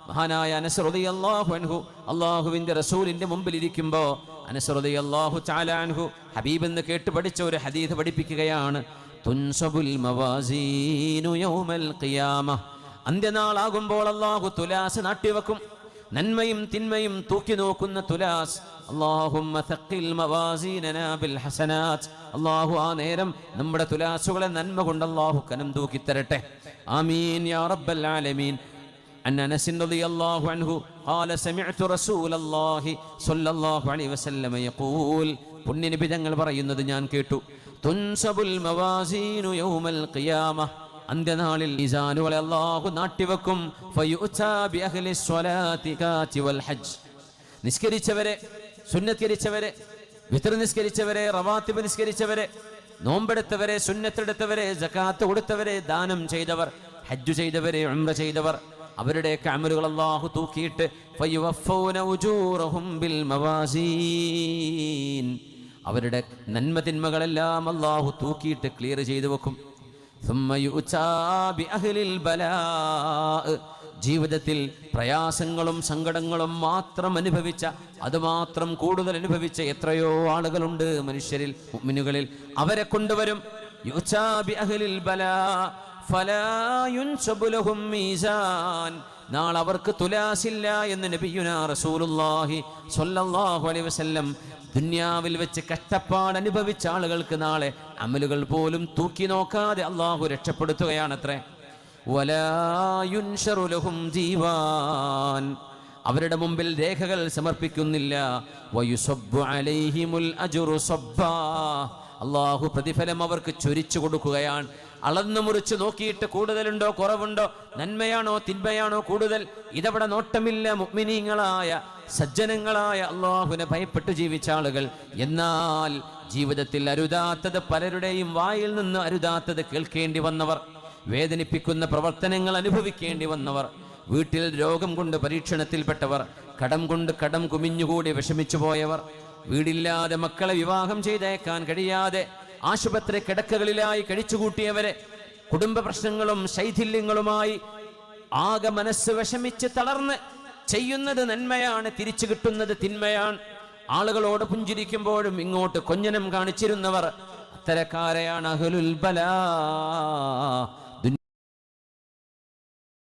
മഹാനായ അനസ് റളിയല്ലാഹു അൻഹു അല്ലാഹുവിന്റെ റസൂലിന്റെ മുമ്പിൽ ഇരിക്കുമ്പോൾ അനസ് റളിയല്ലാഹു തആല അൻഹു ഹബീബ് എന്ന് കേട്ട് പഠിച്ച ഒരു ഹദീസ് പഠിപ്പിക്കുകയാണ്. തുൻസബുൽ മവാസീനു യൗമൽ ഖിയാമ, അന്ത്യനാളാകുമ്പോൾ അല്ലാഹു തുലാസ് നാട്ടിവെക്കും. നന്മയും തിന്മയും തൂക്കി നോക്കുന്ന തുലാസ്. അല്ലാഹുമ്മ തഖിൽ മവാസീനനാ ബിൽ ഹസനാത്ത്, അല്ലാഹു ആ നേരം നമ്മുടെ തുലാസുകളെ നന്മ കൊണ്ട് അല്ലാഹു കനം തൂക്കി തരട്ടെ. ആമീൻ യാ റബ്ബൽ ആലമീൻ. അൻ അനസ് റളിയല്ലാഹു അൻഹു ഖാല സമിഅ്തു റസൂലല്ലാഹി സ്വല്ലല്ലാഹു അലൈഹി വസല്ലം യഖൂൽ, പുണ്യനബി തങ്ങൾ പറയുന്നത് ഞാൻ കേട്ടു. തുൻസബുൽ മവാസീനു യൗമൽ ഖിയാമ, അന്ത്യനാളിൽ മീസാനുകളെ അല്ലാഹു നാട്ടിവെക്കും. ഫയുഅ്താ ബി അഹ്ലി സ്വലാത്തി കാതി വൽ ഹജ്ജ്, നിസ്കരിച്ചവരെ, സുന്നത്കരിച്ചവരെ, വിത്ർ നിസ്കരിച്ചവരെ, റവാത്തിബ് നിസ്കരിച്ചവരെ, നോമ്പെടുത്തവരെ, സുന്നത്തെടുത്തവരെ, സകാത്ത് കൊടുത്തവരെ, ദാനം ചെയ്തവർ, ഹജ്ജ് ചെയ്തവരെ, ഉംറ ചെയ്തവർ, അവരുടെയൊക്കെ അമലുകൾ അല്ലാഹു തൂക്കിയിട്ട് ഫയുവഫൗന ഉജൂറഹും ബിൽ മവാസീൻ, അവരുടെ നന്മ തിന്മകളെല്ലാം അല്ലാഹു തൂക്കിയിട്ട് ക്ലിയർ ചെയ്തു വെക്കും. ثم يؤتى بأهل البلاء, ജീവിതത്തിൽ പ്രയാസങ്ങളും സങ്കടങ്ങളും മാത്രം അനുഭവിച്ച, അതുമാത്രം കൂടുതൽ അനുഭവിച്ച എത്രയോ ആളുകളുണ്ട് മനുഷ്യരിൽ, മുഅ്മിനുകളിൽ. അവരെ കൊണ്ടുവരും. യുഅ്താ ബിഅഹ്ലിൽ ബലാ ഫലാ യുൻസബു ലഹും മീസാൻ, നാളെ അവർക്ക് തുലാസില്ല എന്ന് നബിയുനാ റസൂലുള്ളാഹി സ്വല്ലല്ലാഹു അലൈഹി വസല്ലം ദുനിയാവിൽ വെച്ച് കഷ്ടപ്പാട് അനുഭവിച്ച ആളുകൾക്ക് നാളെ അമലുകൾ പോലും തൂക്കി നോക്കാതെ അള്ളാഹു രക്ഷപ്പെടുത്തുകയാണത്രേ. വലാ യുൻശറു ലഹും ദീവാൻ, അവരുടെ മുമ്പിൽ രേഖകൾ സമർപ്പിക്കുന്നില്ല. വയുസബ്ബു അലൈഹിമുൽ അജ്റു സബ്ബാ, അള്ളാഹു പ്രതിഫലം അവർക്ക് ചൊരിച്ചു കൊടുക്കുകയാണ്. അളന്നു മുറിച്ച് നോക്കിയിട്ട് കൂടുതലുണ്ടോ കുറവുണ്ടോ, നന്മയാണോ തിന്മയാണോ കൂടുതൽ, ഇതവിടെ നോട്ടമില്ല. മുഅ്മിനീങ്ങളായ സജ്ജനങ്ങളായ അള്ളാഹുവിനെ ഭയപ്പെട്ട് ജീവിച്ച ആളുകൾ. എന്നാൽ ജീവിതത്തിൽ അരുതാത്തത്, പലരുടെയും വായിൽ നിന്ന് അരുതാത്തത് കേൾക്കേണ്ടി വന്നവർ, വേദനിപ്പിക്കുന്ന പ്രവർത്തനങ്ങൾ അനുഭവിക്കേണ്ടി വന്നവർ, വീട്ടിൽ രോഗം കൊണ്ട് പരീക്ഷണത്തിൽപ്പെട്ടവർ, കടം കൊണ്ട് കടം കുമിഞ്ഞുകൂടി വിഷമിച്ചു പോയവർ, വീടില്ലാതെ മക്കളെ വിവാഹം ചെയ്തേക്കാൻ കഴിയാതെ ആശുപത്രി കിടക്കകളിലായി കഴിച്ചുകൂട്ടിയവരെ, കുടുംബ പ്രശ്നങ്ങളും ശൈഥില്യങ്ങളുമായി ആകെ മനസ്സ് വിഷമിച്ച് തളർന്ന് ചെയ്യുന്നത് നന്മയാണ്, തിരിച്ചു കിട്ടുന്നത് തിന്മയാണ്. ആളുകളോട് പുഞ്ചിരിക്കുമ്പോഴും ഇങ്ങോട്ട് കൊഞ്ഞനം കാണിച്ചിരുന്നവർ, അത്തരക്കാരെയാണ് അഹ്ലുൽ ബലാ.